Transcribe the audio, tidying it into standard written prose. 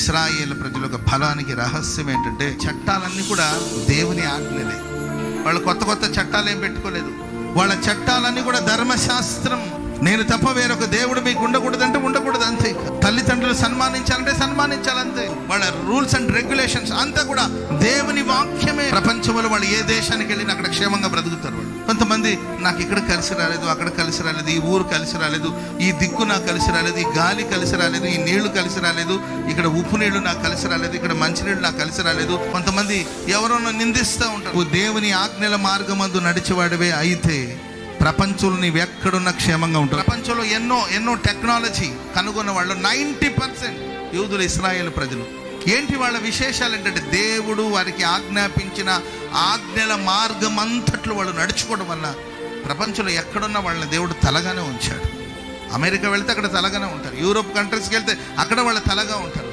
ఇశ్రాయేలు ప్రజల యొక్క బలానికి రహస్యం ఏంటంటే చట్టాలన్నీ కూడా దేవుని ఆజ్ఞలే. వాళ్ళు కొత్త కొత్త చట్టాలు ఏం పెట్టుకోలేదు. వాళ్ళ చట్టాలన్నీ కూడా ధర్మశాస్త్రం. నేను తప్ప వేరొక దేవుడు మీకు ఉండకూడదంటే ఉండకూడదు, అంతే. తల్లిదండ్రులు సన్మానించాలంటే సన్మానించాలంతే. వాళ్ళ రూల్స్ అండ్ రెగ్యులేషన్స్ అంతా కూడా దేవుని వాక్యమే. ప్రపంచంలో వాళ్ళు ఏ దేశానికి వెళ్ళినా అక్కడ క్షేమంగా బ్రతుకుతారు. వాళ్ళు కొంతమంది నాకు ఇక్కడ కలిసి రాలేదు, అక్కడ కలిసి రాలేదు, ఈ ఊరు కలిసి రాలేదు, ఈ దిక్కు నాకు కలిసి రాలేదు, ఈ గాలి కలిసి రాలేదు, ఈ నీళ్లు కలిసి రాలేదు, ఇక్కడ ఉప్పు నీళ్లు నాకు కలిసి రాలేదు, ఇక్కడ మంచినీళ్ళు నాకు కలిసి రాలేదు. కొంతమంది ఎవరన్నా నిందిస్తూ ఉంటారు. దేవుని ఆజ్ఞల మార్గమందు నడిచేవాడివే అయితే ప్రపంచంలో నీవు ఎక్కడున్నా క్షేమంగా ఉంటారు. ప్రపంచంలో ఎన్నో టెక్నాలజీ కనుగొన్న వాళ్ళు 90% యూదులు, ఇశ్రాయేలు ప్రజలు. ఏంటి వాళ్ళ విశేషాలు ఏంటంటే దేవుడు వారికి ఆజ్ఞాపించిన ఆజ్ఞల మార్గం అంతట్లో వాళ్ళు నడుచుకోవడం వల్ల ప్రపంచంలో ఎక్కడున్నా వాళ్ళని దేవుడు తలగానే ఉంచాడు. అమెరికా వెళ్తే అక్కడ తలగానే ఉంటారు, యూరోప్ కంట్రీస్కి వెళ్తే అక్కడ వాళ్ళ తలగా ఉంటారు.